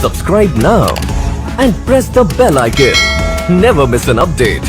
Subscribe now and press the bell icon. Never miss an update.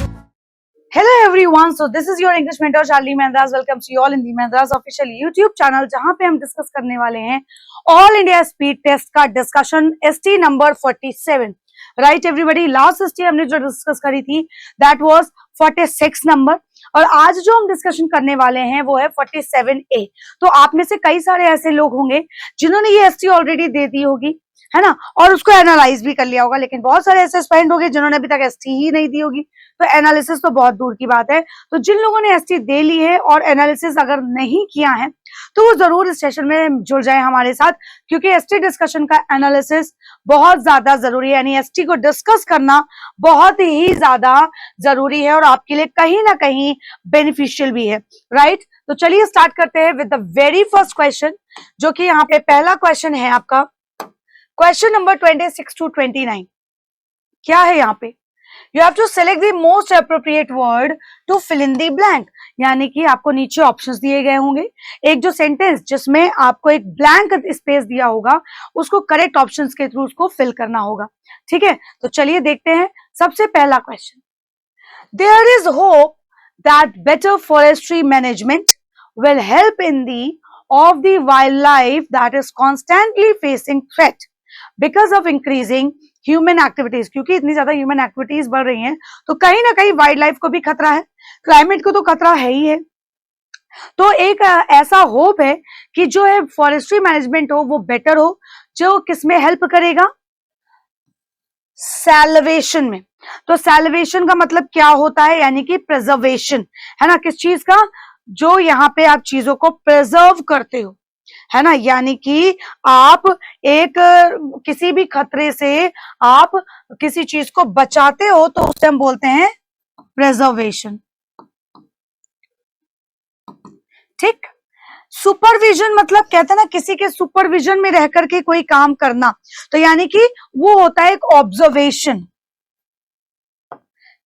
Hello everyone, so this is your English mentor Charlie Mendras. Welcome to you all in the Mendras official YouTube channel, जहां पे हम discuss करने वाले हैं all India speed test का discussion ST number 47. Right everybody, last ST हमने जो discuss करी थी दैट वाज 46 नंबर, और आज जो हम डिस्कशन करने वाले हैं वो है 47A. तो आप में से कई सारे ऐसे लोग होंगे जिन्होंने ये ST ऑलरेडी दे दी होगी, है ना, और उसको एनालाइज भी कर लिया होगा, लेकिन बहुत सारे ऐसे स्टूडेंट होंगे जिन्होंने अभी तक ST ही नहीं दी होगी, तो एनालिसिस तो बहुत दूर की बात है. तो जिन लोगों ने ST दे ली है और एनालिसिस अगर नहीं किया है तो वो जरूर इस सेशन में जुड़ जाए हमारे साथ, क्योंकि ST डिस्कशन का एनालिसिस बहुत ज्यादा जरूरी है. यानी ST को डिस्कस करना बहुत ही ज्यादा जरूरी है और आपके लिए कहीं ना कहीं बेनिफिशियल भी है. राइट, तो चलिए स्टार्ट करते हैं with the very first question, जो कि यहाँ पे पहला क्वेश्चन है आपका क्वेश्चन नंबर 26 to 29. क्या है यहाँ पे? You have to select the most appropriate word to fill in the blank. यानी कि आपको नीचे ऑप्शंस दिए गए होंगे, एक जो सेंटेंस जिसमें आपको एक ब्लैंक स्पेस दिया होगा उसको करेक्ट ऑप्शंस के थ्रू उसको फिल करना होगा. ठीक है, तो चलिए देखते हैं. सबसे पहला question, there is hope that better forestry management will help in the of the wildlife that is constantly facing threat because of increasing human activities. क्योंकि इतनी ज्यादा ह्यूमन एक्टिविटीज बढ़ रही हैं तो कहीं ना कहीं वाइल्ड लाइफ को भी खतरा है, क्लाइमेट को तो खतरा है ही है. तो एक ऐसा होप है कि जो है फॉरेस्ट्री मैनेजमेंट हो वो बेटर हो, जो किसमें हेल्प करेगा? सैल्वेशन में. तो सैल्वेशन का मतलब क्या होता है? यानी कि प्रिजर्वेशन, है ना, किस चीज का? जो यहाँ पे आप चीजों को प्रिजर्व करते हो, है ना, यानी कि आप एक किसी भी खतरे से आप किसी चीज को बचाते हो तो उसे हम बोलते हैं प्रिजर्वेशन. ठीक. सुपरविजन मतलब कहते हैं ना किसी के सुपरविजन में रह करके कोई काम करना, तो यानी कि वो होता है एक ऑब्जर्वेशन,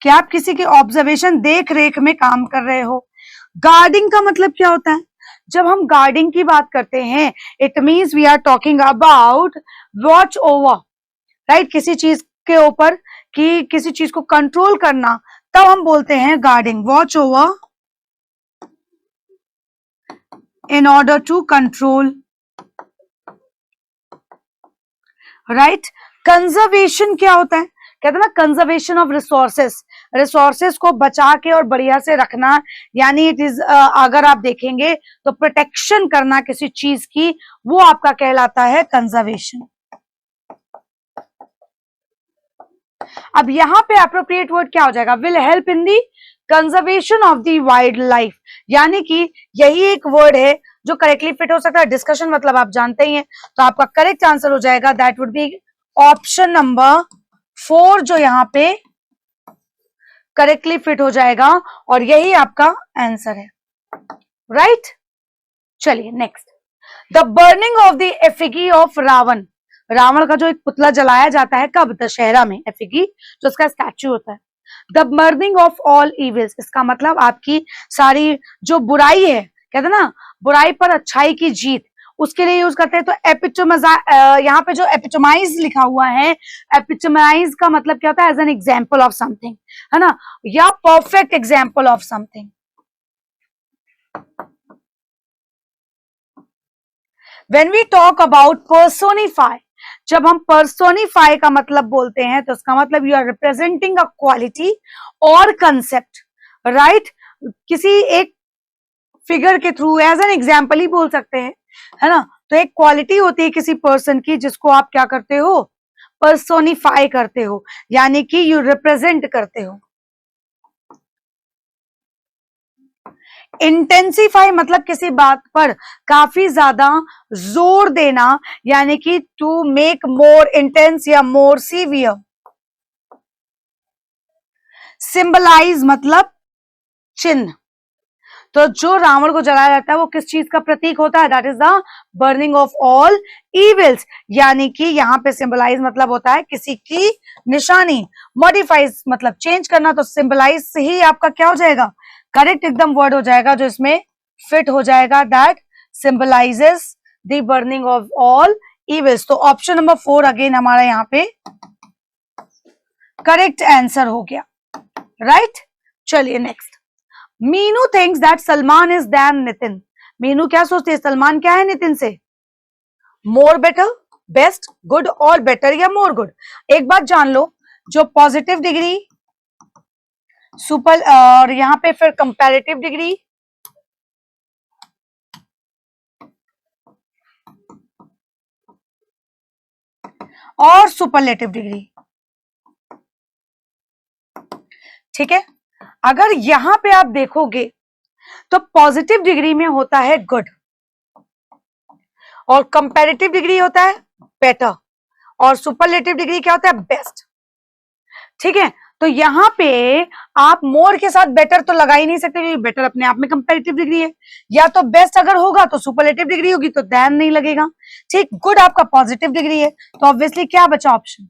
कि आप किसी के ऑब्जर्वेशन देख रेख में काम कर रहे हो. गार्डिंग का मतलब क्या होता है? जब हम गार्डिंग की बात करते हैं it means we are talking about watch over. Right, किसी चीज के ऊपर कि किसी चीज को कंट्रोल करना, तब हम बोलते हैं guarding. Watch over in order to control. Right. Conservation क्या होता है? कहते हैं ना कंजर्वेशन ऑफ रिसोर्सेस, रिसोर्सेस को बचा के और बढ़िया से रखना, यानी इट इज अगर आप देखेंगे तो प्रोटेक्शन करना किसी चीज की, वो आपका कहलाता है कंजर्वेशन. अब यहाँ पे अप्रोप्रिएट वर्ड क्या हो जाएगा? Will help in the conservation of the wild life. यानी कि यही एक वर्ड है जो करेक्टली फिट हो सकता है. डिस्कशन मतलब आप जानते ही हैं, तो आपका करेक्ट आंसर हो जाएगा that would be option number 4, जो यहाँ पे करेक्टली फिट हो जाएगा और यही आपका आंसर है. राइट. चलिए next, the burning of the effigy of Ravan. Ravan का जो एक पुतला जलाया जाता है कब? दशहरा में. एफिगी जो उसका स्टैच्यू होता है. The burning of all evils, इसका मतलब आपकी सारी जो बुराई है, कहते हैं ना बुराई पर अच्छाई की जीत, उसके लिए यूज करते हैं. तो एपिटोमाइज, यहाँ पे जो एपिटोमाइज लिखा हुआ है, एपिटोमाइज का मतलब क्या होता है? As an example of something, है ना, या perfect example of something. When we talk about personify, जब हम पर्सोनिफाई का मतलब बोलते हैं तो उसका मतलब you are representing a quality और कंसेप्ट. राइट, किसी एक फिगर के थ्रू एज एन एग्जाम्पल ही बोल सकते हैं, है ना. तो एक क्वालिटी होती है किसी पर्सन की जिसको आप क्या करते हो? पर्सोनिफाई करते हो, यानी कि यू रिप्रेजेंट करते हो. इंटेंसिफाई मतलब किसी बात पर काफी ज्यादा जोर देना, यानी कि टू मेक मोर इंटेंस या मोर सीवियर. सिंबलाइज मतलब चिन्ह. तो जो रावण को जलाया जाता है वो किस चीज का प्रतीक होता है? That is the burning of all evils. यानी कि यहाँ पे सिंबलाइज मतलब होता है किसी की निशानी. मॉडिफाइज मतलब चेंज करना, तो सिंबलाइज से ही आपका क्या हो जाएगा? करेक्ट एकदम वर्ड हो जाएगा जो इसमें फिट हो जाएगा. That symbolises the burning of all evils. तो ऑप्शन नंबर 4 अगेन हमारा यहाँ पे करेक्ट आंसर हो गया, राइट। चलिए next, Meenu thinks that Salman is then Nitin. Meenu क्या सोचती है, सलमान क्या है नितिन से? मोर बेटर, बेस्ट, गुड और बेटर या मोर गुड? एक बात जान लो, जो पॉजिटिव डिग्री, सुपर और यहां पे फिर कंपैरेटिव डिग्री और सुपरलेटिव डिग्री, ठीक है। अगर यहां पे आप देखोगे तो पॉजिटिव डिग्री में होता है गुड और कंपैरेटिव डिग्री होता है बेटर और सुपरलेटिव डिग्री क्या होता है? बेस्ट, ठीक है। तो यहां पे आप मोर के साथ बेटर तो लगा ही नहीं सकते क्योंकि बेटर अपने आप में कंपैरेटिव डिग्री है, या तो बेस्ट अगर होगा तो सुपरलेटिव डिग्री होगी तो दैन नहीं लगेगा, ठीक। गुड आपका पॉजिटिव डिग्री है तो ऑब्वियसली क्या बचा option,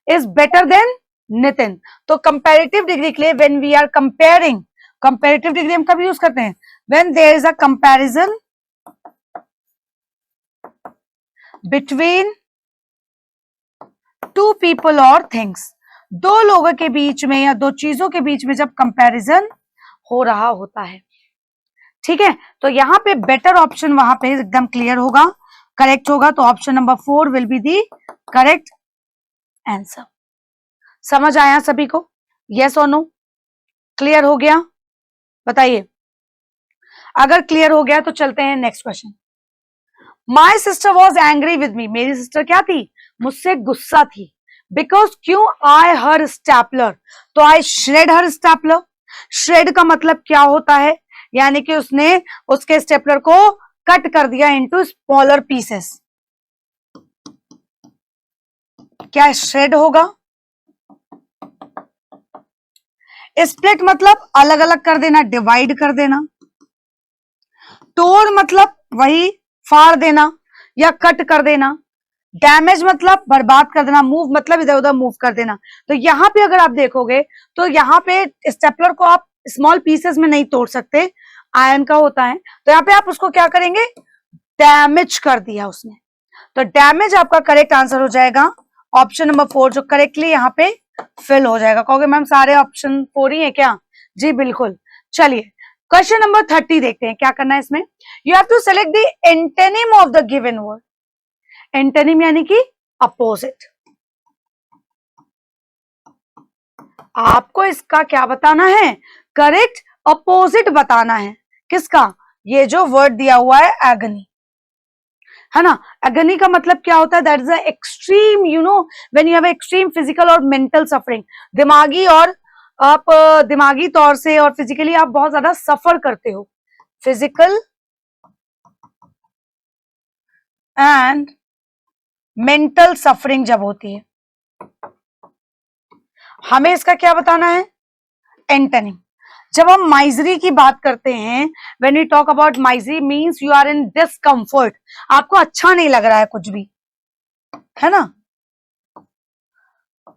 is better than Nitin. तो कंपैरेटिव डिग्री के लिए when we are comparing, comparative degree हम कब यूज करते हैं? When there is a comparison between two people और थिंग्स, दो लोगों के बीच में या दो चीजों के बीच में जब कंपैरिजन हो रहा होता है, ठीक है। तो यहां पे बेटर ऑप्शन वहां पे एकदम क्लियर होगा, करेक्ट होगा। तो option number 4 will be the correct answer. समझ आया सभी को? यस और नो? क्लियर हो गया? बताइए। अगर क्लियर हो गया तो चलते हैं next question. My sister was angry with me. मेरी सिस्टर क्या थी? मुझसे गुस्सा थी। बिकॉज क्यों? आई हर स्टैपलर। तो आई श्रेड हर स्टैपलर। श्रेड का मतलब क्या होता है? यानी कि उसने उसके स्टेपलर को कट कर दिया इनटू स्मॉलर पीसेस। क्या श्रेड होगा? स्प्लिट मतलब अलग अलग कर देना, डिवाइड कर देना। तोड़ मतलब वही फाड़ देना या कट कर देना। डैमेज मतलब बर्बाद कर देना। मूव मतलब इधर उधर मूव कर देना। तो यहां पे अगर आप देखोगे तो यहां पे स्टेपलर को आप स्मॉल पीसेस में नहीं तोड़ सकते, आयरन का होता है। तो यहाँ पे आप उसको क्या करेंगे? डैमेज कर दिया उसने। तो डैमेज आपका करेक्ट आंसर हो जाएगा ऑप्शन नंबर 4, जो करेक्टली यहाँ पे फिल हो जाएगा। कहोगे मैम सारे ऑप्शन 4 ही है क्या? जी बिल्कुल। चलिए क्वेश्चन नंबर 30 देखते हैं क्या करना है इसमें। You have to select the antonym of the given word. Antonym यानी कि अपोजिट। आपको इसका क्या बताना है? करेक्ट अपोजिट बताना है। किसका? ये जो वर्ड दिया हुआ है एगनी, है ना। एगनी का मतलब क्या होता है? That is a extreme, you know, when you have extreme physical और मेंटल सफरिंग। दिमागी और आप दिमागी तौर से और फिजिकली आप बहुत ज्यादा सफर करते हो। फिजिकल एंड मेंटल सफरिंग जब होती है, हमें इसका क्या बताना है? एंटोनिम। जब हम माइजरी की बात करते हैं, when we talk about misery means you are in discomfort, आपको अच्छा नहीं लग रहा है कुछ भी, है ना।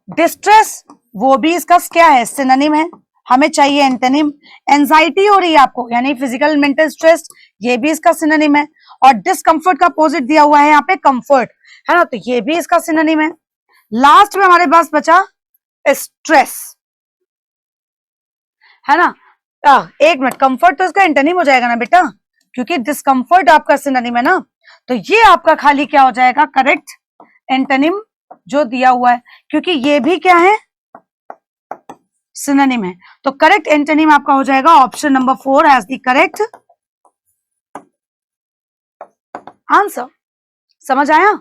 डिस्ट्रेस वो भी इसका क्या है? सिनोनिम है। हमें चाहिए एंटोनिम। एंजाइटी हो रही है आपको, यानी फिजिकल मेंटल स्ट्रेस, ये भी इसका सिनोनिम है। और डिस्कम्फर्ट का अपोजिट दिया हुआ है यहाँ पे कंफर्ट, है ना, तो ये भी इसका सिनोनिम है। लास्ट में हमारे पास बचा स्ट्रेस, है ना। एक मिनट, कंफर्ट तो इसका एंटोनिम हो जाएगा ना बेटा, क्योंकि डिस्कम्फर्ट आपका सिनोनिम है ना। तो ये आपका खाली क्या हो जाएगा? करेक्ट एंटोनिम जो दिया हुआ है, क्योंकि ये भी क्या है? सिनोनिम है। तो करेक्ट एंटोनिम आपका हो जाएगा option number 4 as the correct answer. समझ आया?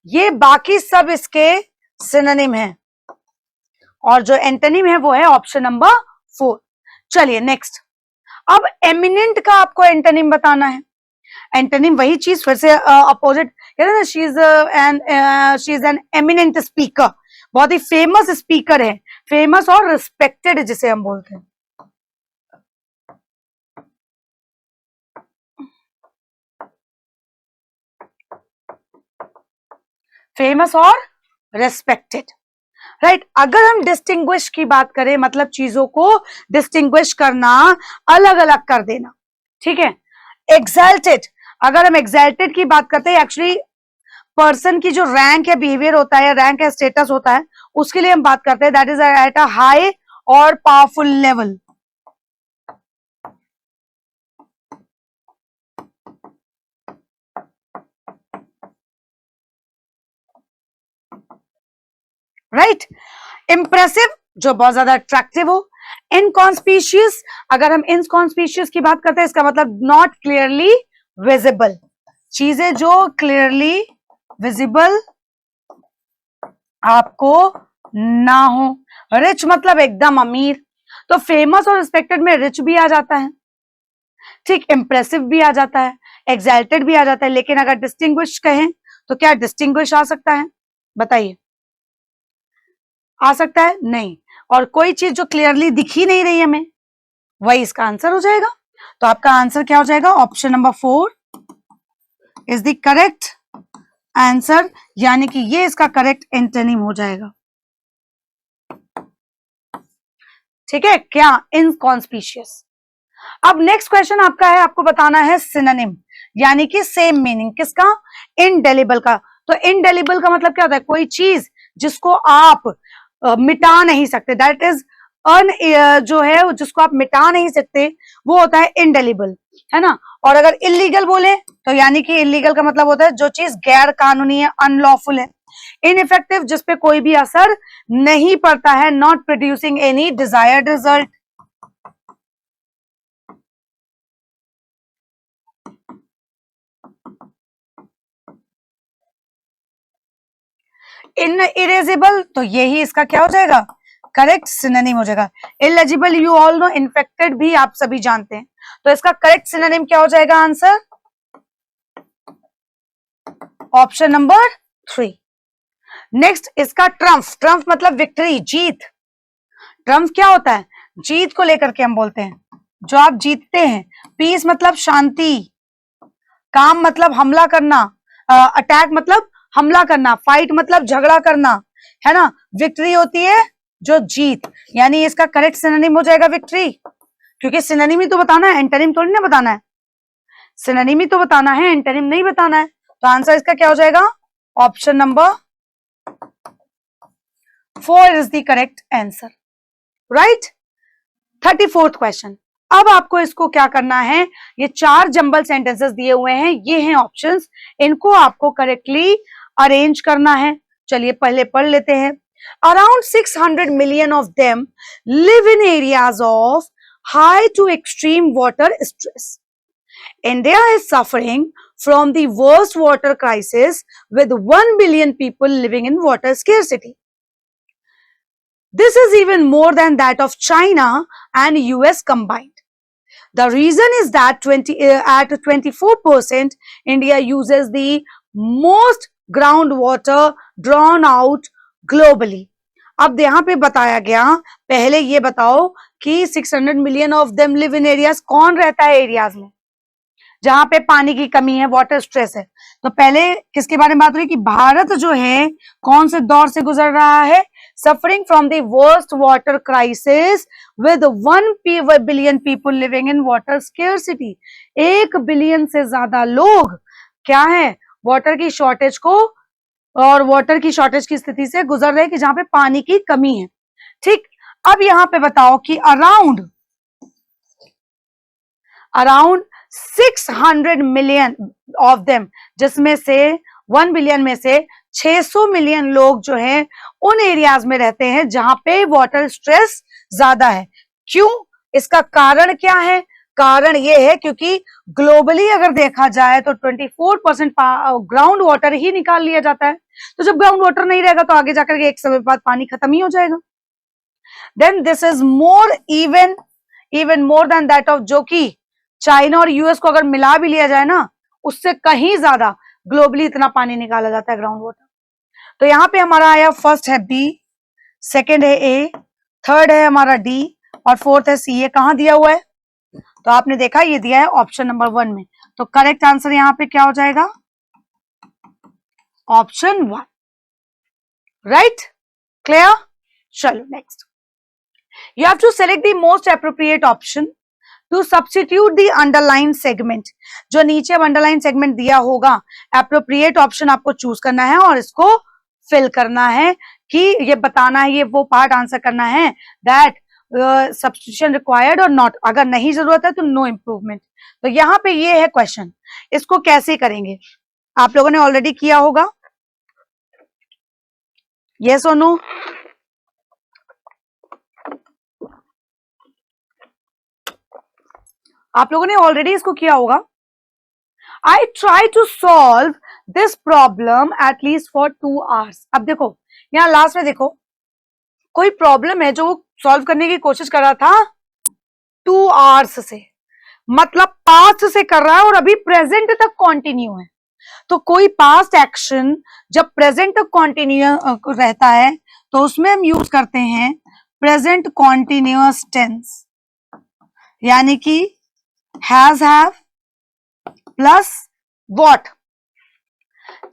ये बाकी सब इसके सिनोनिम है और जो एंटोनिम है वो है ऑप्शन नंबर 4। चलिए नेक्स्ट। अब एमिनेंट का आपको एंटोनिम बताना है। एंटोनिम वही चीज, फिर से अपोजिट, कहते हैं ना, she is an eminent speaker, बहुत ही फेमस स्पीकर है, फेमस और रिस्पेक्टेड जिसे हम बोलते हैं। फेमस और रेस्पेक्टेड, राइट। अगर हम डिस्टिंग्विश की बात करें, मतलब चीजों को डिस्टिंग्विश करना, अलग अलग कर देना, ठीक है। एक्सल्टेड, अगर हम एक्सल्टेड की बात करते हैं, एक्चुअली पर्सन की जो रैंक या बिहेवियर होता है, रैंक या स्टेटस होता है, उसके लिए हम बात करते हैं, that is at a high और पावरफुल लेवल। राइट। इंप्रेसिव, जो बहुत ज्यादा अट्रैक्टिव हो। इनकॉन्स्पिशियस, अगर हम इनकॉन्स्पिशियस की बात करते हैं, इसका मतलब नॉट क्लियरली विजिबल, चीजें जो क्लियरली विजिबल आपको ना हो। रिच मतलब एकदम अमीर, तो फेमस और रिस्पेक्टेड में रिच भी आ जाता है, ठीक, इंप्रेसिव भी आ जाता है, एक्साइटेड भी आ जाता है, लेकिन अगर डिस्टिंग्विश कहें तो क्या डिस्टिंग्विश आ सकता है? बताइए, आ सकता है? नहीं। और कोई चीज जो क्लियरली दिख ही नहीं रही हमें, वही इसका आंसर हो जाएगा। तो आपका आंसर क्या हो जाएगा? Option number 4 is the correct answer, यानी कि ये इसका करेक्ट एंटोनिम हो जाएगा। ठीक है क्या? इनकॉन्स्पिशियस। अब नेक्स्ट क्वेश्चन आपका है, आपको बताना है सिनोनिम, यानी कि सेम मीनिंग किसका? इनडेलिबल का। तो इनडेलिबल का मतलब क्या होता है? कोई चीज जिसको आप मिटा नहीं सकते, दैट इज जो है जिसको आप मिटा नहीं सकते, वो होता है इनडेलिबल, है ना। और अगर इलीगल बोले तो यानी कि इलीगल का मतलब होता है जो चीज गैर कानूनी है, अनलॉफुल है। इनइफेक्टिव, जिसपे कोई भी असर नहीं पड़ता है, not producing any desired result. Erasable, तो यही इसका क्या हो जाएगा? करेक्ट सिनोनिम हो जाएगा। Illegible, you all know, infected भी आप सभी जानते हैं, तो इसका करेक्ट सिनोनिम क्या हो जाएगा? Answer option number 3। नेक्स्ट इसका ट्रम्फ, ट्रम्फ मतलब विक्ट्री, जीत। ट्रम्फ क्या होता है? जीत को लेकर के हम बोलते हैं, जो आप जीतते हैं। पीस मतलब शांति, काम मतलब हमला करना, अटैक मतलब हमला करना, फाइट मतलब झगड़ा करना, है ना। विक्ट्री होती है जो जीत, यानी इसका करेक्ट सिनोनिम हो जाएगा विक्ट्री, क्योंकि सिनोनिम ही तो बताना है, एंटोनिम थोड़ी ना बताना है। सिनोनिम ही तो बताना है, एंटोनिम नहीं बताना है। तो आंसर इसका क्या हो जाएगा? Option number 4 is the correct answer, right. 34th question. अब आपको इसको क्या करना है? ये 4 जंबल सेंटेंसेस दिए हुए हैं, ये हैं ऑप्शंस, इनको आपको करेक्टली अरेंज करना है। चलिए पहले पढ़ लेते हैं। Around 600 million of them live in areas of high to extreme water stress. India is suffering from the worst water crisis with 1 billion people living in water scarcity. This is even more than that of China and US combined. The reason is that at 24%, India uses the most groundwater drawn out globally. अब यहाँ पे बताया गया, पहले ये बताओ कि 600 million of them live in areas, कौन रहता है एरियाज में जहां पे पानी की कमी है, वाटर स्ट्रेस है। तो पहले किसके बारे में बात हो रही कि भारत जो है कौन से दौर से गुजर रहा है? Suffering from the worst water crisis with 1 billion people living in water scarcity. 1 billion से ज्यादा लोग क्या है? वाटर की शॉर्टेज को, और वाटर की शॉर्टेज की स्थिति से गुजर रहे हैं कि जहां पे पानी की कमी है, ठीक। अब यहां पे बताओ कि अराउंड 600 million ऑफ देम, जिसमें से 1 बिलियन में से 600 मिलियन लोग जो हैं उन एरियाज में रहते हैं जहां पे वाटर स्ट्रेस ज्यादा है। क्यों? इसका कारण क्या है? कारण ये है क्योंकि ग्लोबली अगर देखा जाए तो 24% ग्राउंड वाटर ही निकाल लिया जाता है। तो जब ग्राउंड वाटर नहीं रहेगा तो आगे जाकर के एक समय बाद पानी खत्म ही हो जाएगा। Then this is more even more than that of, जो कि चाइना और यूएस को अगर मिला भी लिया जाए ना, उससे कहीं ज्यादा ग्लोबली इतना पानी निकाला जाता है ग्राउंड वाटर। तो यहाँ पे हमारा आया, फर्स्ट है बी, सेकंड है ए, थर्ड है हमारा डी, और फोर्थ है सी। ये कहाँ दिया हुआ है? तो आपने देखा ये दिया है ऑप्शन नंबर 1 में। तो करेक्ट आंसर यहाँ पे क्या हो जाएगा? Option 1, right. क्लियर? चलो next, you have to select the most appropriate option. To substitute the underline segment, जो नीचे अब अंडरलाइन सेगमेंट दिया होगा, एप्रोप्रिएट ऑप्शन आपको चूज करना है और इसको फिल करना है कि ये बताना है, ये वो पार्ट आंसर करना है दैट सब्स्टिट्यूशन रिक्वायर्ड और नॉट, अगर नहीं जरूरत है तो नो इम्प्रूवमेंट। तो यहाँ पे ये है क्वेश्चन, इसको कैसे करेंगे आप लोगों ने ऑलरेडी किया होगा, यस और नो? आप लोगों ने ऑलरेडी इसको किया होगा। I try to solve this problem at least for 2 hours। अब देखो यहां लास्ट में देखो, कोई प्रॉब्लम है जो वो सॉल्व करने की कोशिश कर रहा था 2 hours से, मतलब पास्ट से कर रहा है और अभी प्रेजेंट तक कंटिन्यू है। तो कोई पास्ट एक्शन जब प्रेजेंट तक कंटिन्यू रहता है तो उसमें हम यूज करते हैं प्रेजेंट कॉन्टिन्यूअस टेंस, यानी कि हैज हैव प्लस व्हाट।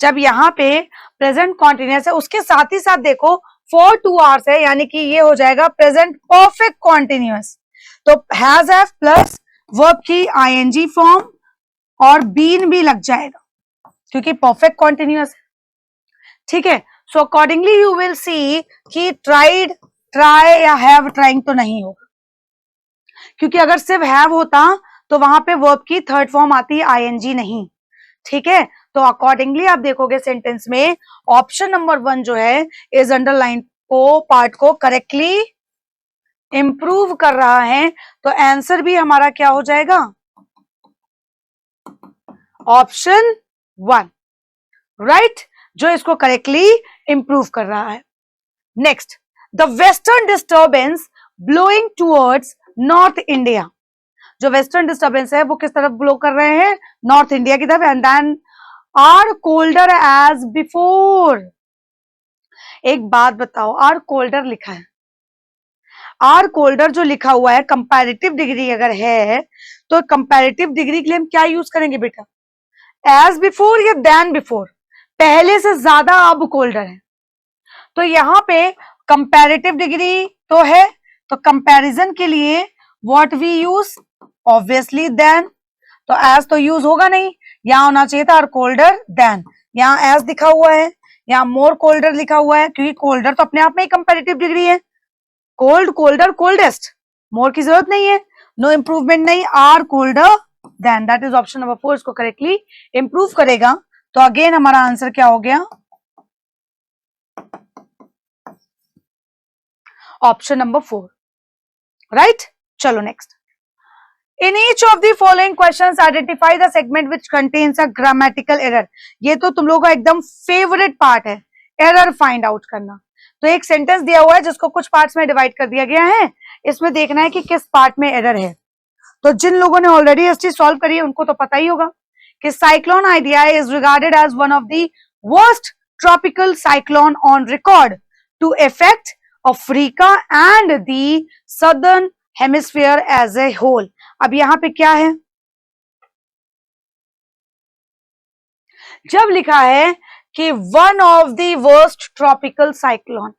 जब यहां पे प्रेजेंट कॉन्टिन्यूअस है उसके साथ ही साथ देखो फॉर 2 hours है, यानी कि ये हो जाएगा प्रेजेंट परफेक्ट कॉन्टिन्यूअस। तो हैज हैव प्लस वर्ब की आईएनजी फॉर्म और बीन भी लग जाएगा क्योंकि परफेक्ट कॉन्टिन्यूअस है, ठीक है। So accordingly you will see कि ट्राइड, ट्राई या हैव ट्राइंग तो नहीं होगा, क्योंकि अगर सिर्फ हैव होता तो वहां पे वर्ब की थर्ड फॉर्म आती है आईएनजी नहीं, ठीक है। तो अकॉर्डिंगली आप देखोगे सेंटेंस में ऑप्शन नंबर 1 जो है इस अंडरलाइन को पार्ट को करेक्टली इंप्रूव कर रहा है। तो आंसर भी हमारा क्या हो जाएगा, ऑप्शन 1, राइट, जो इसको करेक्टली इंप्रूव कर रहा है। Next, the western disturbance blowing towards north India. जो वेस्टर्न डिस्टर्बेंस है वो किस तरफ ब्लो कर रहे हैं, नॉर्थ इंडिया की तरफ, and then are colder as before. एक बात बताओ, आर कोल्डर लिखा है, आर कोल्डर जो लिखा हुआ है कंपैरेटिव डिग्री अगर है तो कंपैरेटिव डिग्री के लिए हम क्या यूज करेंगे बेटा, एज बिफोर या देन बिफोर, पहले से ज्यादा अब कोल्डर है। तो यहां पे कंपैरेटिव डिग्री तो है, तो कंपैरिजन के लिए what we use, obviously then. तो एज तो यूज होगा नहीं, यहां होना चाहिए था आर कोल्डर देन, यहां एज लिखा हुआ है, यहां मोर कोल्डर लिखा हुआ है, क्योंकि कोल्डर तो अपने आप में ही कंपैरेटिव डिग्री है, कोल्ड, कोल्डर, कोल्डेस्ट, मोर की जरूरत नहीं है, नो इंप्रूवमेंट नहीं, are colder than, that is option number 4, इसको करेक्टली इंप्रूव करेगा। तो अगेन हमारा आंसर क्या हो गया, ऑप्शन नंबर 4, राइट। चलो next, in each of the following questions identify the segment which contains a grammatical error. ये तो तुम लोगों का एकदम फेवरेट पार्ट है, एरर फाइंड आउट करना। तो एक सेंटेंस दिया हुआ है जिसको कुछ पार्ट्स में डिवाइड कर दिया गया है, इसमें देखना है कि किस पार्ट में एरर है। तो जिन लोगों ने ऑलरेडी एसटी सॉल्व करी है उनको तो पता ही होगा कि cyclone Idai is regarded as one of the worst tropical cyclone on record to affect Africa and the southern hemisphere as a whole. अब यहां पे क्या है, जब लिखा है कि one of the worst tropical cyclone,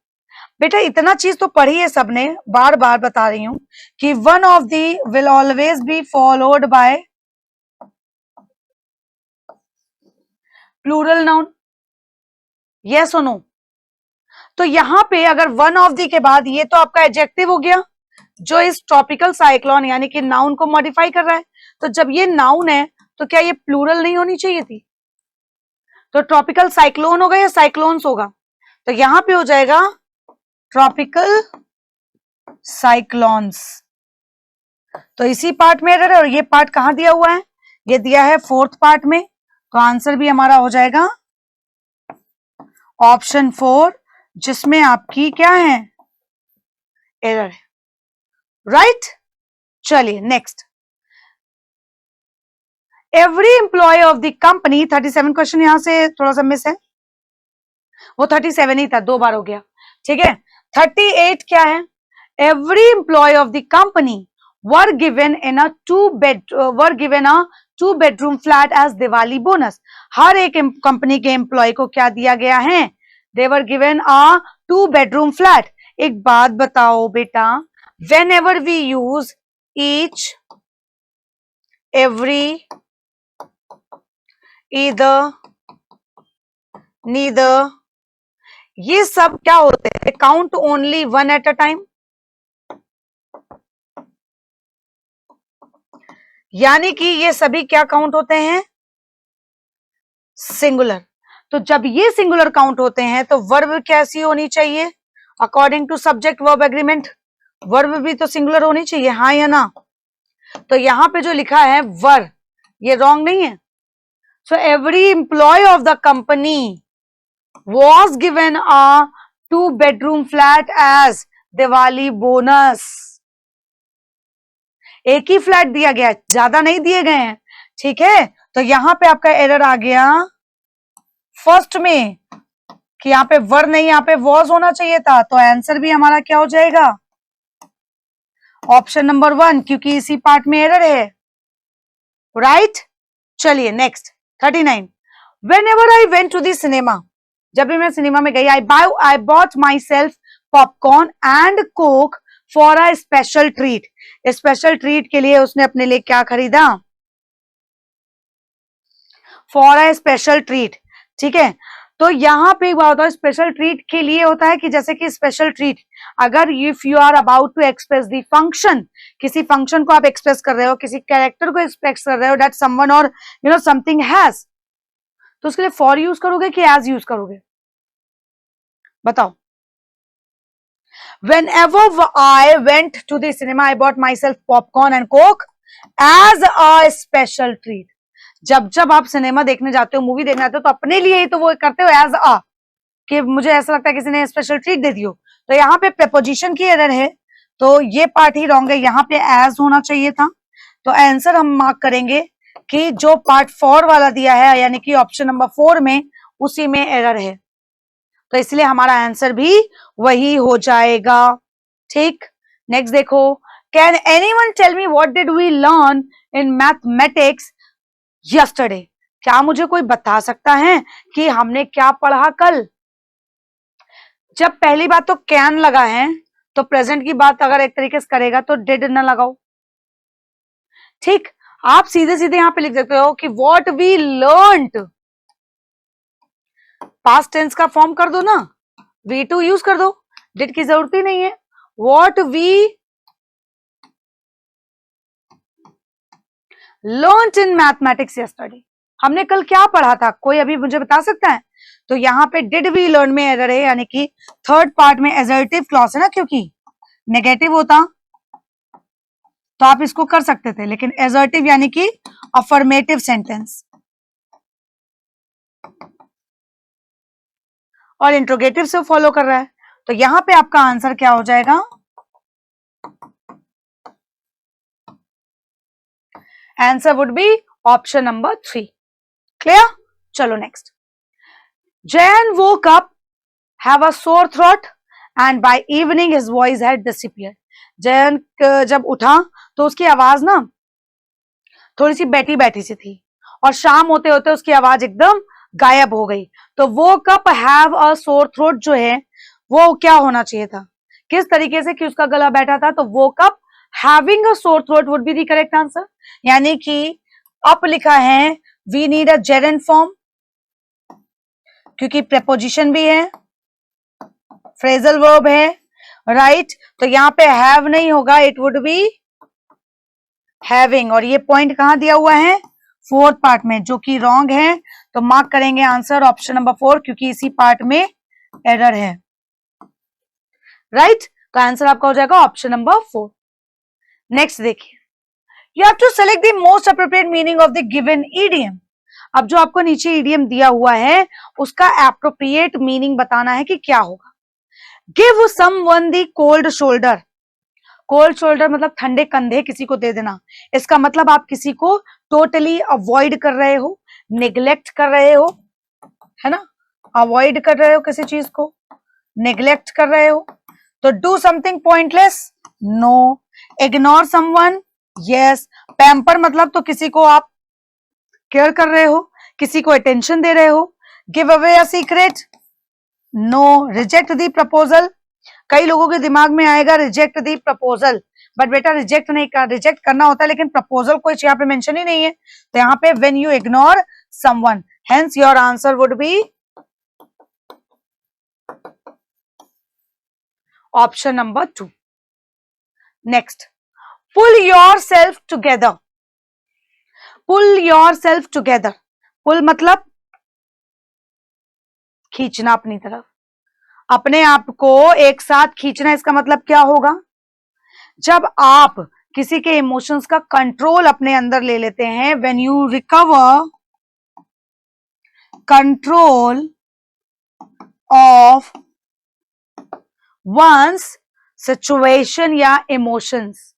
बेटा इतना चीज तो पढ़ी है सबने, बार बार बता रही हूं कि one of the will always be followed by plural noun, yes और नो। तो यहां पे अगर वन ऑफ द के बाद ये तो आपका एडजेक्टिव हो गया जो इस ट्रॉपिकल साइक्लोन यानी कि नाउन को मॉडिफाई कर रहा है। तो जब ये नाउन है तो क्या ये प्लूरल नहीं होनी चाहिए थी, तो ट्रॉपिकल साइक्लोन होगा या साइक्लोन्स होगा, तो यहां पे हो जाएगा ट्रॉपिकल साइक्लोन्स। तो इसी पार्ट में एरर है, और ये पार्ट कहां दिया हुआ है, ये दिया है 4th पार्ट में। तो आंसर भी हमारा हो जाएगा ऑप्शन 4, जिसमें आपकी क्या है, एरर है, राइट। चलिए next, every employ of the company, 37 question यहां से थोड़ा सा मिस है, वो 37 ही था, 2 बार हो गया, ठीक है। 38 क्या है, every employ of the company were given a 2 bedroom flat as Diwali bonus. हर एक कंपनी के एम्प्लॉय को क्या दिया गया है, they were given a 2 bedroom flat. एक बात बताओ बेटा, whenever we use each every, either, neither, ये सब क्या होते हैं? Count only one at a time, यानी कि ये सभी क्या काउंट होते हैं? सिंगुलर। तो जब ये सिंगुलर काउंट होते हैं तो वर्ब कैसी होनी चाहिए? According to subject verb agreement verb भी तो सिंगुलर होनी चाहिए, हाँ या ना? तो यहां पे जो लिखा है वर, ये रॉन्ग नहीं है। So every employ of the company was given a 2-bedroom flat as Diwali bonus. एक ही फ्लैट दिया गया, ज्यादा नहीं दिए गए हैं, ठीक है? तो यहां पे आपका एरर आ गया फर्स्ट में कि यहां पे वर नहीं, यहां पे वॉज होना चाहिए था। तो आंसर भी हमारा क्या हो जाएगा? ऑप्शन नंबर 1, क्योंकि इसी पार्ट में एरर है, राइट? चलिए next 39। Whenever I went to the cinema, जब भी मैं सिनेमा में गई, I bought myself popcorn and coke for a special treat। Special treat के लिए उसने अपने लिए क्या खरीदा? For a special treat, ठीक है? तो यहां पे एक बात होता है, स्पेशल ट्रीट के लिए होता है कि जैसे कि स्पेशल ट्रीट, अगर if you are about to express the function, किसी फंक्शन को आप एक्सप्रेस कर रहे हो, किसी कैरेक्टर को एक्सप्रेस कर रहे हो, दैट समवन और समथिंग हैज, तो उसके लिए फॉर यूज करोगे कि एज यूज करोगे? बताओ। Whenever I went to the cinema, I bought myself popcorn and coke as a special treat। जब जब आप सिनेमा देखने जाते हो, मूवी देखने जाते हो, तो अपने लिए ही तो वो करते हो एज अ, कि मुझे ऐसा लगता है किसी ने स्पेशल ट्रीट दे दी हो। तो यहाँ पे प्रेपोजिशन की एरर है, तो ये पार्ट ही रॉन्ग है, यहाँ पे एज होना चाहिए था। तो आंसर हम मार्क करेंगे कि जो पार्ट 4 वाला दिया है, यानी कि ऑप्शन नंबर 4 में, उसी में एरर है, तो इसलिए हमारा आंसर भी वही हो जाएगा, ठीक? नेक्स्ट देखो, can anyone tell me what did we learn in mathematics yesterday? क्या मुझे कोई बता सकता है कि हमने क्या पढ़ा कल? जब पहली बात तो कैन लगा है, तो प्रेजेंट की बात अगर एक तरीके से करेगा तो डिड ना लगाओ, ठीक? आप सीधे सीधे यहां पे लिख सकते हो कि what we learned, past tense का फॉर्म कर दो ना, V2 यूज कर दो, डिड की जरूरत ही नहीं है। What we learned in mathematics yesterday, हमने कल क्या पढ़ा था, कोई अभी मुझे बता सकता है? तो यहाँ पे डिड वी लर्न में एरर है, यानी कि थर्ड पार्ट में एजर्टिव क्लॉज है ना, क्योंकि नेगेटिव होता तो आप इसको कर सकते थे, लेकिन एजर्टिव यानी कि अफर्मेटिव सेंटेंस, और इंट्रोगेटिव से फॉलो कर रहा है, तो यहां पे आपका आंसर क्या हो जाएगा? Answer would be option number 3। Clear? चलो next. Jane woke up, have a sore throat and by evening his voice had disappeared. Jane जब उठा तो उसकी आवाज ना थोड़ी सी बैठी बैठी सी थी, और शाम होते होते उसकी आवाज एकदम गायब हो गई। तो वो cup have a sore throat जो है वो क्या होना चाहिए था? किस तरीके से कि उसका गला बैठा था, तो वो cup having a sore throat would be the correct answer, यानी कि अप लिखा है, we need a gerund form, क्योंकि प्रेपोजिशन भी है, फ्रेजल वर्ब है, राइट? तो यहाँ पे हैव नहीं होगा, इट वुड बी हैविंग, और ये पॉइंट कहां दिया हुआ है? फोर्थ पार्ट में, जो कि रॉन्ग है, तो मार्क करेंगे आंसर ऑप्शन नंबर 4, क्योंकि इसी पार्ट में एरर है, राइट? तो आंसर आपका हो जाएगा ऑप्शन नंबर 4। नेक्स्ट देखिए, you have to select the most appropriate meaning of the given idiom. अब जो आपको नीचे ईडियम दिया हुआ है उसका एप्रोप्रिएट मीनिंग बताना है कि क्या होगा। Give someone the cold shoulder, cold shoulder मतलब ठंडे कंधे किसी को दे देना, इसका मतलब आप किसी को टोटली अवॉइड कर रहे हो, निग्लेक्ट कर रहे हो, है ना? अवॉइड कर रहे हो किसी चीज को, निग्लेक्ट कर रहे हो। तो do something pointless, no. Ignore someone, yes. Pamper मतलब तो किसी को आप केयर कर रहे हो, किसी को अटेंशन दे रहे हो। Give away a secret, no. Reject the proposal, कई लोगों के दिमाग में आएगा रिजेक्ट दी प्रपोजल, बट बेटा रिजेक्ट नहीं कर, रिजेक्ट करना होता है, लेकिन प्रपोजल कुछ यहाँ पे मेंशन ही नहीं है, तो यहाँ पे when you ignore someone, hence your answer would be option number 2. Next, pull yourself together. Pull yourself together, pull मतलब खींचना अपनी तरफ, अपने आप को एक साथ खींचना. इसका मतलब क्या होगा? जब आप किसी के इमोशंस का कंट्रोल अपने अंदर ले लेते हैं, when you recover control of one's situation या इमोशंस,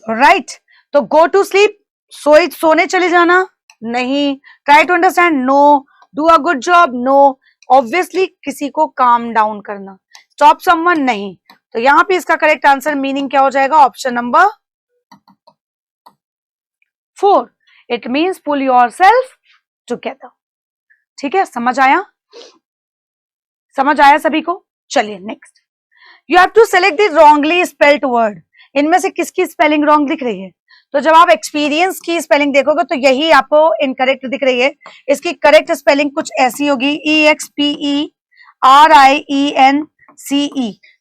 राइट. तो गो टू स्लीप, सोने चले जाना नहीं, try to understand no, do a good job no, obviously किसी को काम डाउन करना, स्टॉप समवन नहीं. तो यहां पे इसका करेक्ट आंसर मीनिंग क्या हो जाएगा? Option number 4. It means pull yourself together. ठीक है, समझ आया? समझ आया सभी को? चलिए next, you have to select the wrongly spelled word. इनमें से किसकी स्पेलिंग रॉन्ग दिख रही है? तो जब आप एक्सपीरियंस की स्पेलिंग देखोगे तो यही आपको इनकरेक्ट दिख रही है. इसकी करेक्ट स्पेलिंग कुछ ऐसी होगी, EXPERIENCE,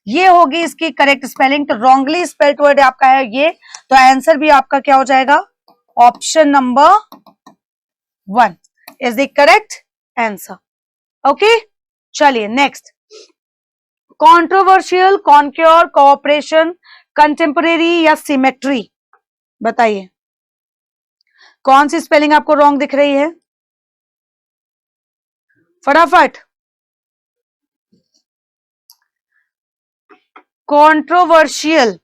ये होगी इसकी करेक्ट स्पेलिंग. तो रॉन्गली स्पेल्ड वर्ड आपका है ये, तो आंसर भी आपका क्या हो जाएगा? Option number 1 is the correct answer. Okay, चलिए next, controversial, concur, cooperation, contemporary या सिमेट्री, बताइए कौन सी स्पेलिंग आपको रॉन्ग दिख रही है? फटाफट. कॉन्ट्रोवर्शियल,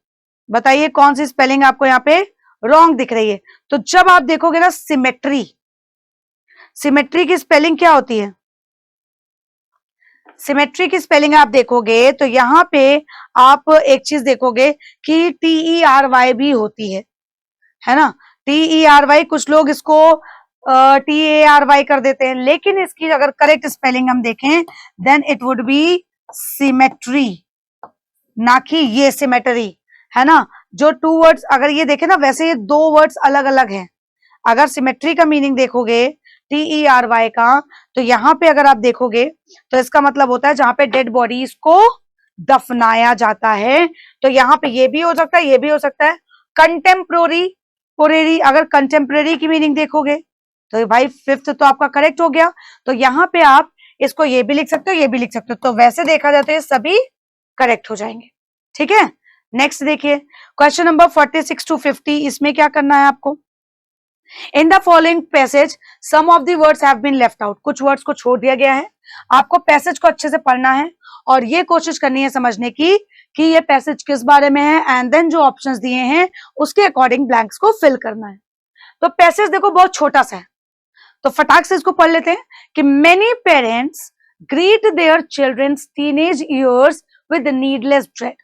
बताइए कौन सी स्पेलिंग आपको यहाँ पे रॉन्ग दिख रही है? तो जब आप देखोगे ना सिमेट्री, सिमेट्री की स्पेलिंग क्या होती है? सिमेट्री की स्पेलिंग आप देखोगे तो यहां पे आप एक चीज देखोगे कि TERY भी होती है ना? TERY, कुछ लोग इसको TARY कर देते हैं, लेकिन इसकी अगर करेक्ट स्पेलिंग हम देखें then it would be symmetry, ना कि ये सिमेट्री, है ना? जो 2 वर्ड्स अगर ये देखें ना, वैसे ये 2 वर्ड्स अलग अलग हैं. अगर सिमेट्री का मीनिंग देखोगे TERY का, तो यहाँ पे अगर आप देखोगे तो इसका मतलब होता है जहां पे डेड बॉडीज को दफनाया जाता है. तो यहाँ पे ये भी हो सकता है, ये भी हो सकता है. कंटेम्प्रोरी, पोरेरी, अगर कंटेम्प्रेरी की मीनिंग देखोगे तो भाई 5th तो आपका करेक्ट हो गया. तो यहाँ पे आप इसको ये भी लिख सकते हो, ये भी लिख सकते हो. तो वैसे देखा जाए तो ये सभी करेक्ट हो जाएंगे. ठीक है, नेक्स्ट देखिए, क्वेश्चन नंबर 46 to 50. इसमें क्या करना है आपको? In the following passage some of the words have been left out. कुछ वर्ड्स को छोड़ दिया गया है. आपको पैसेज को अच्छे से पढ़ना है और ये कोशिश करनी है समझने की कि ये पैसेज किस बारे में है, एंड देन जो ऑप्शंस दिए हैं उसके अकॉर्डिंग ब्लैंक्स को फिल करना है. तो पैसेज देखो बहुत छोटा सा है, तो फटाक से इसको पढ़ लेते हैं कि many parents greet their childrens teenage years with needless dread.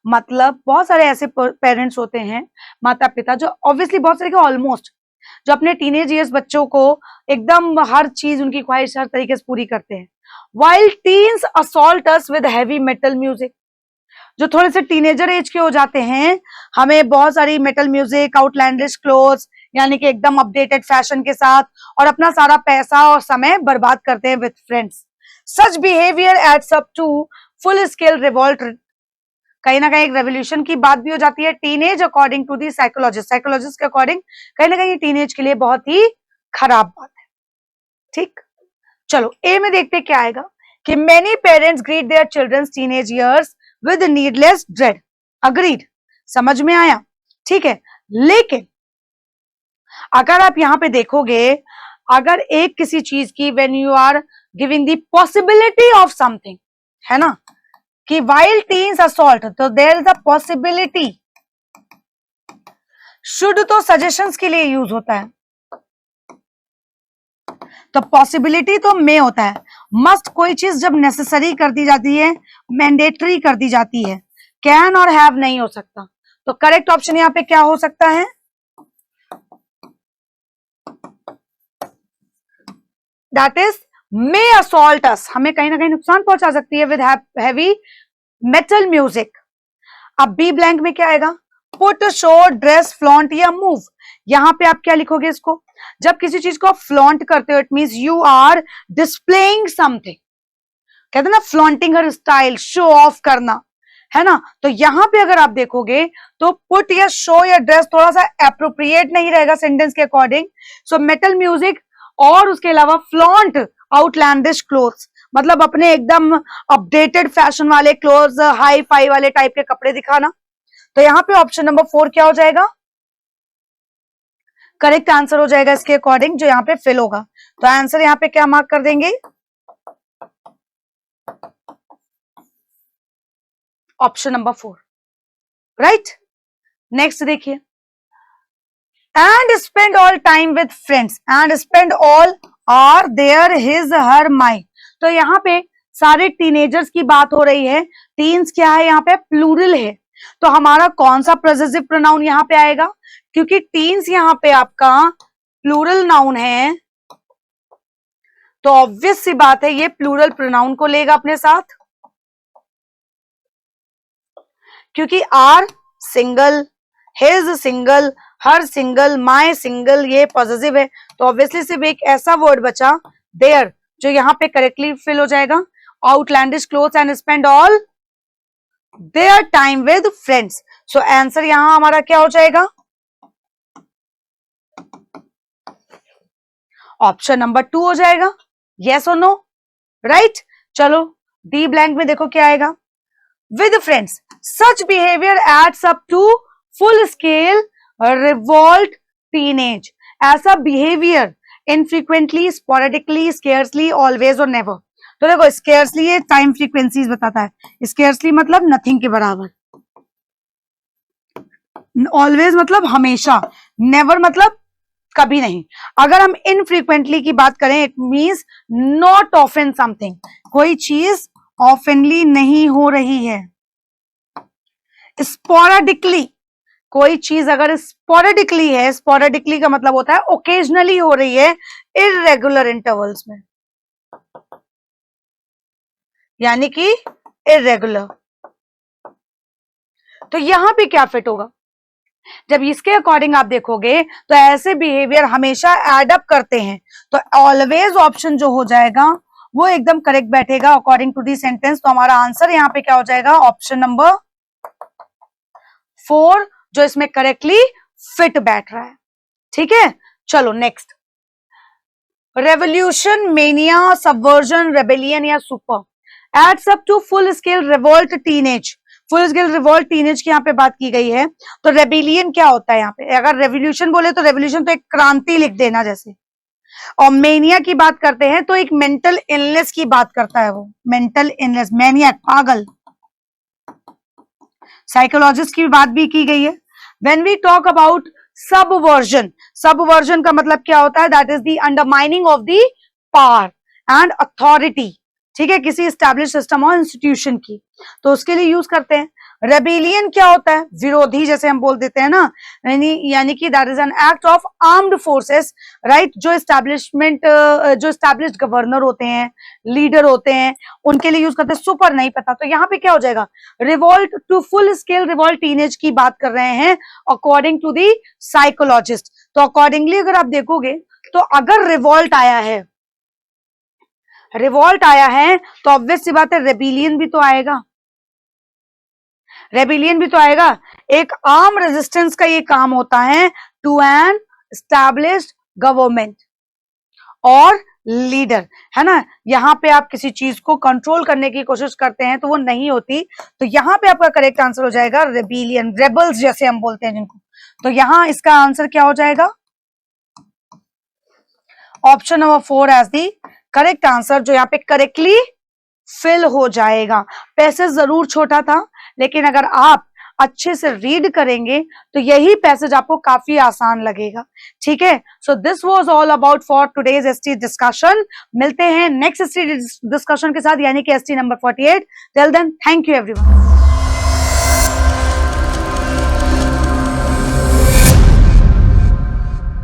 मतलब बहुत सारे ऐसे पेरेंट्स होते हैं, माता पिता, जो ऑब्वियसली बहुत सारे, ऑलमोस्ट, जो अपने टीनेज ईयर्स बच्चों को एकदम हर चीज उनकी ख्वाहिश हर तरीके से पूरी करते हैं. While teens assault us with heavy metal music. जो थोड़े से टीनेजर एज के हो जाते हैं, हमें बहुत सारी मेटल म्यूजिक, आउटलैंडिश क्लोथ्स, यानी कि एकदम अपडेटेड फैशन के साथ, और अपना सारा पैसा और समय बर्बाद करते हैं with friends. Such behaviour adds up to full scale revolt. कहीं ना कहीं एक रेवोल्यूशन की बात भी हो जाती है. Teenage according to the psychologist के अकॉर्डिंग कहीं ना कहीं टीनेज के लिए बहुत ही खराब बात है. ठीक, चलो ए में देखते क्या आएगा कि many parents greet their childrens teenage years with needless dread. Agreed, समझ में आया? ठीक है, लेकिन अगर आप यहां पे देखोगे, अगर एक किसी चीज की when you are giving the possibility of something, है ना, कि वाइल टीन्स असॉल्ट, तो there is a possibility. Should तो सजेशंस के लिए यूज होता है, तो पॉसिबिलिटी तो में होता है. मस्ट कोई चीज जब नेसेसरी कर दी जाती है, मैंडेटरी कर दी जाती है, कैन और हैव नहीं हो सकता. तो करेक्ट ऑप्शन यहां पे क्या हो सकता है? दैट इज मे असॉल्ट अस, हमें कहीं ना कहीं नुकसान पहुंचा सकती है विद हैवी मेटल म्यूजिक। अब बी ब्लैंक में क्या आएगा? पुट, शो, ड्रेस, फ्लॉन्ट या मूव। यहां पे आप क्या लिखोगे इसको? जब किसी चीज को फ्लॉन्ट करते हो it means you are displaying something, कहते हैं ना flaunting her style, show off करना, है ना। तो यहां पे अगर आप देखोगे तो पुट या शो या ड्रेस थोड़ा सा एप्रोप्रिएट नहीं रहेगा सेंटेंस के अकॉर्डिंग। सो मेटल म्यूजिक और उसके अलावा फ्लॉन्ट आउटलैंडिश क्लोथ्स, मतलब अपने एकदम अपडेटेड फैशन वाले क्लोथ्स, हाई फाई वाले टाइप के कपड़े दिखाना। तो यहां पे ऑप्शन नंबर 4 क्या हो जाएगा? करेक्ट आंसर हो जाएगा इसके अकॉर्डिंग, जो यहाँ पे फिल होगा। तो आंसर यहाँ पे क्या मार्क कर देंगे? Option number 4, right. नेक्स्ट देखिए, and spend all time with friends, and spend all our their his her my. तो यहाँ पे सारे टीनेजर्स की बात हो रही है। टीन्स क्या है यहाँ पे? प्लूरल है। तो हमारा कौन सा पॉसेसिव प्रोनाउन यहाँ पे आएगा? क्योंकि टीन्स यहाँ पे आपका प्लूरल नाउन है, तो ऑब्वियस सी बात है ये प्लूरल प्रोनाउन को लेगा अपने साथ, क्योंकि our single, his single, her single, my single, ये पॉसेसिव है। तो ऑब्वियसली सिर्फ एक ऐसा वर्ड बचा देयर, जो यहाँ पे करेक्टली फिल हो जाएगा। Outlandish clothes and spend all their time with friends. So answer यहां हमारा क्या हो जाएगा? ऑप्शन नंबर 2 हो जाएगा। यस और नो? राइट। चलो डी ब्लैंक में देखो क्या आएगा? With friends such behaviour adds up to full scale revolt teenage. ऐसा behaviour infrequently, sporadically, scarcely, always और नेवर। तो देखो स्केर्सली ये टाइम फ्रीक्वेंसीज बताता है, स्केर्सली मतलब नथिंग के बराबर, ऑलवेज मतलब हमेशा, नेवर मतलब कभी नहीं। अगर हम इनफ्रीक्वेंटली की बात करें it means not often something, कोई चीज ऑफनली नहीं हो रही है। स्पोरेडिकली, कोई चीज अगर स्पोरेडिकली है, स्पोरेडिकली का मतलब होता है ओकेजनली हो रही है, इररेगुलर इंटरवल्स में, यानी कि इररेगुलर। तो यहां पे क्या फिट होगा? जब इसके अकॉर्डिंग आप देखोगे तो ऐसे बिहेवियर हमेशा एड अप करते हैं, तो ऑलवेज ऑप्शन जो हो जाएगा वो एकदम करेक्ट बैठेगा अकॉर्डिंग टू दी सेंटेंस। तो हमारा आंसर यहाँ पे क्या हो जाएगा? ऑप्शन नंबर 4, जो इसमें करेक्टली फिट बैठ रहा है। ठीक है, चलो next. Revolution, mania, subversion, rebellion या super adds up to full scale revolt teenage. Full scale revolt teenage की यहाँ पे बात की गई है। तो रेबेलियन क्या होता है यहाँ पे? अगर रेवोल्यूशन बोले तो रेवोल्यूशन तो एक क्रांति लिख देना जैसे, और मेनिया की बात करते हैं तो एक मेंटल इलनेस की बात करता है वो, मेंटल इलनेस, मैनिया पागल, साइकोलॉजिस्ट की बात भी की गई है। When we talk about subversion, subversion का मतलब क्या होता है? That is the undermining of the power and authority, ठीक है, किसी स्टैब्लिश सिस्टम और इंस्टीट्यूशन की, तो उसके लिए यूज करते हैं। रेबेलियन क्या होता है? विरोधी, जैसे हम बोल देते हैं ना, यानी कि that is an act of armed forces, right. जो एस्टैब्लिशमेंट, जो एस्टैब्लिश्ड गवर्नर होते हैं, लीडर होते हैं, उनके लिए यूज करते हैं। सुपर नहीं पता, तो यहाँ पे क्या हो जाएगा? Revolt to full scale revolt teenage की बात कर रहे हैं अकॉर्डिंग टू दी साइकोलॉजिस्ट। तो अकॉर्डिंगली अगर आप देखोगे तो अगर रिवोल्ट आया है, रिवोल्ट आया है तो ऑब्वियस सी बात है रेबिलियन भी तो आएगा, रेबिलियन भी तो आएगा। एक आर्म रेजिस्टेंस का ये काम होता है टू एन एस्टैब्लिश्ड गवर्नमेंट और लीडर, है ना। यहां पे आप किसी चीज को कंट्रोल करने की कोशिश करते हैं तो वो नहीं होती, तो यहां पे आपका करेक्ट आंसर हो जाएगा रेबिलियन, रेबल्स जैसे हम बोलते हैं जिनको। तो यहां इसका आंसर क्या हो जाएगा? Option number 4 as the correct answer, जो यहाँ पे करेक्टली फिल हो जाएगा। पैसेज जरूर छोटा था, लेकिन अगर आप अच्छे से रीड करेंगे तो यही पैसेज आपको काफी आसान लगेगा। ठीक है, so this was all about for today's ST discussion. मिलते हैं नेक्स्ट एसटी डिस्कशन के साथ, यानी कि ST number 48। Till then, thank you everyone.